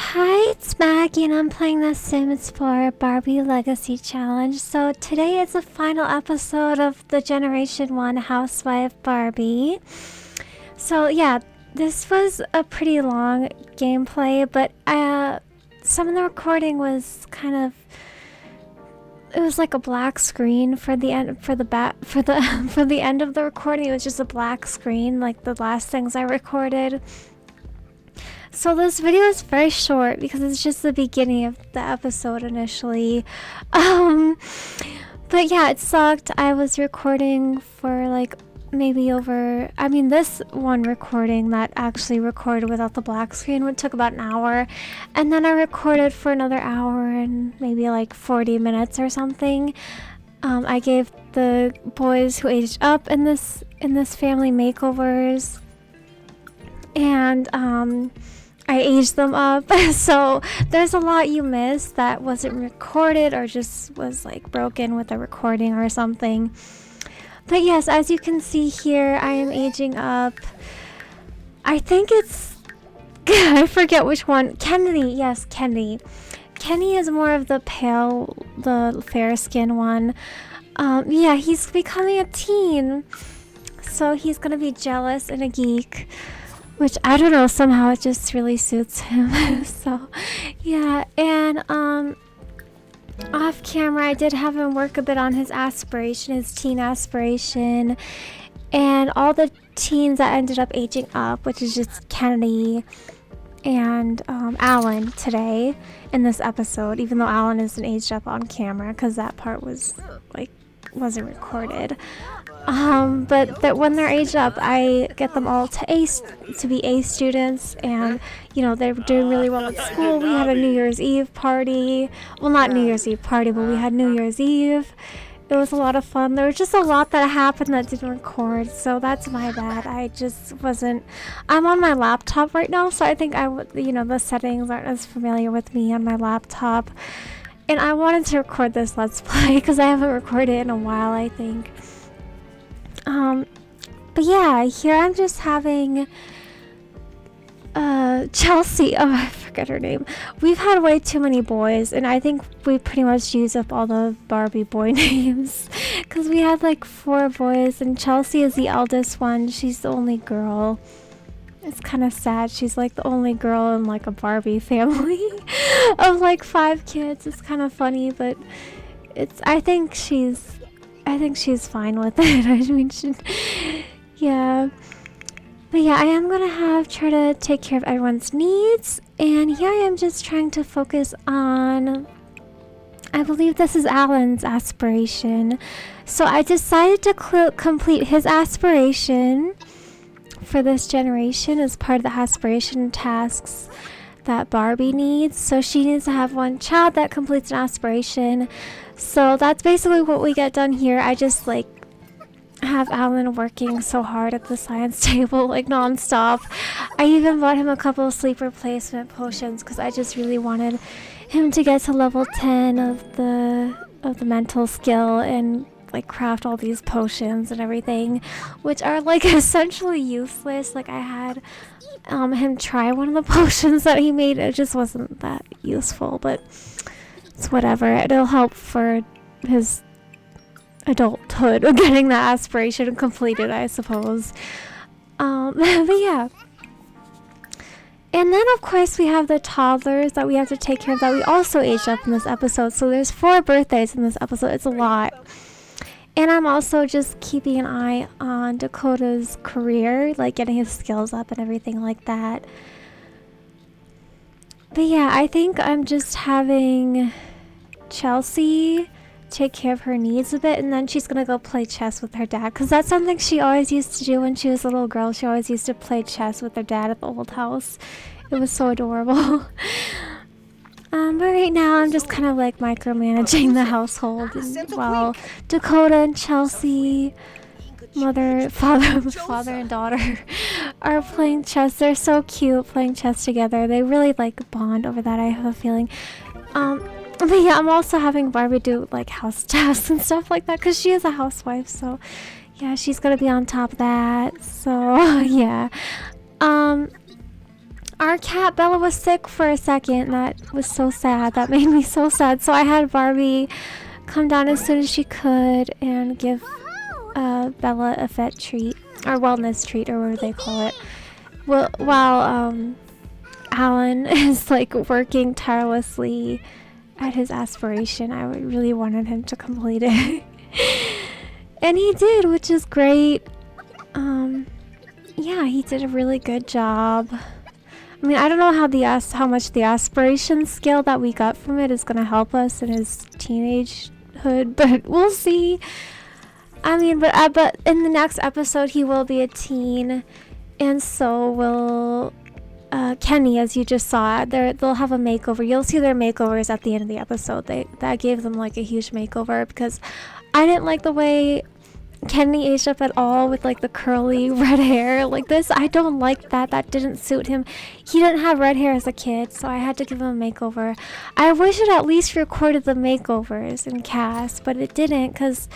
Hi, it's Maggie and I'm playing The Sims 4 Barbie Legacy Challenge. So today is the final episode of the Generation 1 Housewife Barbie. So yeah, this was a pretty long gameplay, but some of the recording was kind of, it was like a black screen for the end for the end of the recording. It was just a black screen, like the last things I recorded. So this video is very short because it's just the beginning of the episode initially. But yeah, it sucked. I was recording for like maybe over, this one recording that actually recorded without the black screen would took about an hour, and then I recorded for another hour and maybe like 40 minutes or something. I gave the boys who aged up in this family makeovers, and I aged them up. So there's a lot you missed that wasn't recorded or just was like broken with the recording or something. But yes, as you can see here, I am aging up. I think it's I forget which one. Kennedy, yes, Kennedy. Kenny is more of the fair skin one. Yeah, he's becoming a teen, so he's gonna be jealous and a geek, which I don't know, somehow it just really suits him. So yeah, and off camera I did have him work a bit on his aspiration, his teen aspiration, and all the teens that ended up aging up, which is just Kennedy and Alan today in this episode, even though Alan isn't aged up on camera because that part was like wasn't recorded. But that when they're aged up, I get them all to be A students, and you know they're doing really well at school. We had a New Year's Eve party. Well, not New Year's Eve party, but we had New Year's Eve. It was a lot of fun. There was just a lot that happened that didn't record, so that's my bad. I just wasn't. I'm on my laptop right now, so I think the settings aren't as familiar with me on my laptop. And I wanted to record this Let's Play because I haven't recorded it in a while, I think. But yeah, here I'm just having Chelsea. Oh, I forget her name. We've had way too many boys, and I think we pretty much used up all the Barbie boy names because we had like 4 boys, and Chelsea is the eldest one. She's the only girl. It's kind of sad. She's like the only girl in like a Barbie family of like 5 kids. It's kind of funny, but I think she's fine with it. Yeah. But yeah, I am gonna try to take care of everyone's needs, and here I am just trying to focus on, I believe this is Alan's aspiration. So I decided to complete his aspiration for this generation as part of the aspiration tasks that Barbie needs. So she needs to have 1 child that completes an aspiration. So that's basically what we get done here. I just like have Alan working so hard at the science table like non-stop. I even bought him a couple of sleep replacement potions because I just really wanted him to get to level 10 of the mental skill and like craft all these potions and everything, which are like essentially useless. Like I had him try one of the potions that he made. It just wasn't that useful, but it's whatever. It'll help for his adulthood getting that aspiration completed, I suppose. But yeah. And then of course we have the toddlers that we have to take care of that we also aged up in this episode. So there's 4 birthdays in this episode. It's a lot. And I'm also just keeping an eye on Dakota's career, like getting his skills up and everything like that. But yeah, I think I'm just having Chelsea take care of her needs a bit, and then she's gonna go play chess with her dad, because that's something she always used to do when she was a little girl. She always used to play chess with her dad at the old house. It was so adorable. But right now I'm just kind of like micromanaging the household, and while Dakota and Chelsea, father and daughter are playing chess. They're so cute playing chess together. They really like bond over that, I have a feeling. But yeah, I'm also having Barbie do like house tasks and stuff like that because she is a housewife, so yeah, she's gonna be on top of that. So yeah. our cat Bella was sick for a second. That was so sad. That made me so sad. So I had Barbie come down as soon as she could and give Bella a vet treat, or wellness treat, or whatever they call it. Well, while Alan is like working tirelessly at his aspiration. I really wanted him to complete it. And he did, which is great. Yeah, he did a really good job. I mean, I don't know how much the aspiration skill that we got from it is going to help us in his teenagehood, but we'll see. I mean, but in the next episode, he will be a teen, and so will Kenny, as you just saw. They'll have a makeover. You'll see their makeovers at the end of the episode. That gave them like a huge makeover, because I didn't like the way Kenny aged up at all with like the curly red hair like this. I don't like that. That didn't suit him. He didn't have red hair as a kid, so I had to give him a makeover. I wish it at least recorded the makeovers in cast, but it didn't, because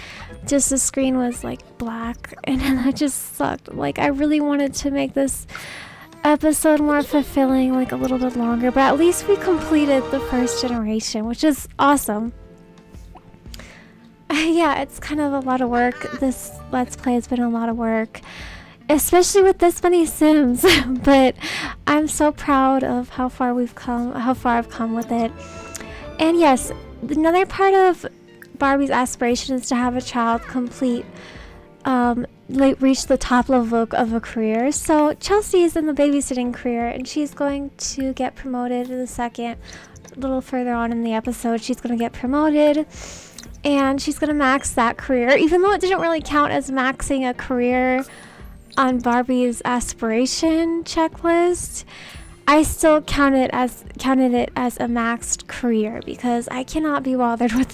just the screen was like black, and that just sucked. Like, I really wanted to make this episode more fulfilling, like a little bit longer, but at least we completed the first generation, which is awesome. Yeah, it's kind of a lot of work. This Let's Play has been a lot of work, especially with this many Sims, but I'm so proud of how far I've come with it. And yes, another part of Barbie's aspiration is to have a child complete, reach the top level of a career. So Chelsea is in the babysitting career, and she's going to get promoted in a second. A little further on in the episode, she's going to get promoted, and she's going to max that career, even though it didn't really count as maxing a career on Barbie's aspiration checklist. I still counted it as a maxed career, because I cannot be bothered with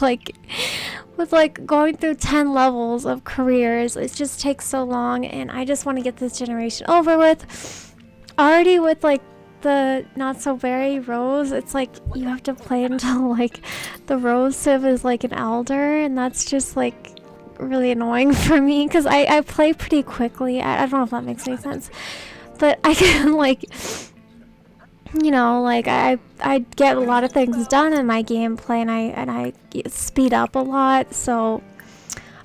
going through 10 levels of careers. It just takes so long, and I just want to get this generation over with. Already with like the not so very Rose, it's like you have to play until like the Rose Civ is like an elder, and that's just like really annoying for me, because I play pretty quickly. I don't know if that makes any sense, but I can like, you know, like I get a lot of things done in my gameplay, and I speed up a lot, so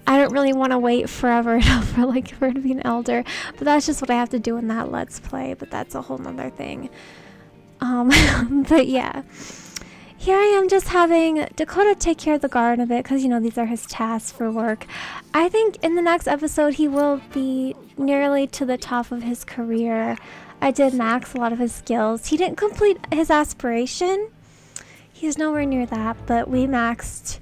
I don't really want to wait forever for it to be an elder, but that's just what I have to do in that Let's Play, but that's a whole nother thing. But yeah, here I am just having Dakota take care of the garden a bit, because, you know, these are his tasks for work. I think in the next episode he will be nearly to the top of his career. I did max a lot of his skills. He didn't complete his aspiration. He's nowhere near that, but we maxed,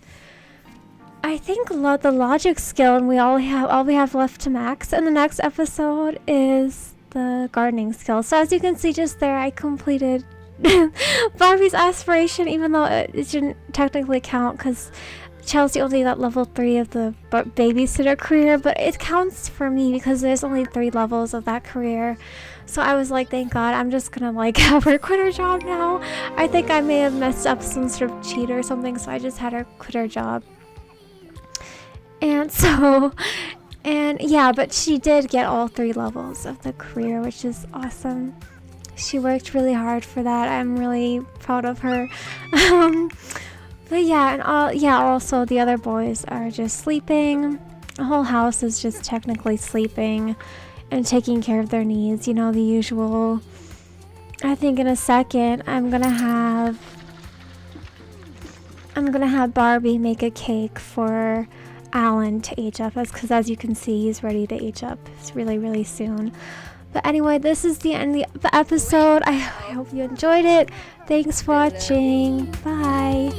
I think, the logic skill, and all we have left to max in the next episode is the gardening skill. So as you can see just there, I completed Barbie's aspiration, even though it didn't technically count, because Chelsea only got level 3 of the babysitter career, but it counts for me because there's only 3 levels of that career. So I was like, thank God, I'm just gonna like have her quit her job now. I think I may have messed up some sort of cheat or something, so I just had her quit her job. And so, and yeah, but she did get all 3 levels of the career, which is awesome. She worked really hard for that. I'm really proud of her. But yeah, and also the other boys are just sleeping. The whole house is just technically sleeping and taking care of their needs, you know, the usual. I think in a second I'm gonna have Barbie make a cake for Alan to age up, because as you can see, he's ready to age up. It's really, really soon. But anyway, this is the end of the episode. I hope you enjoyed it. Thanks for watching. Bye.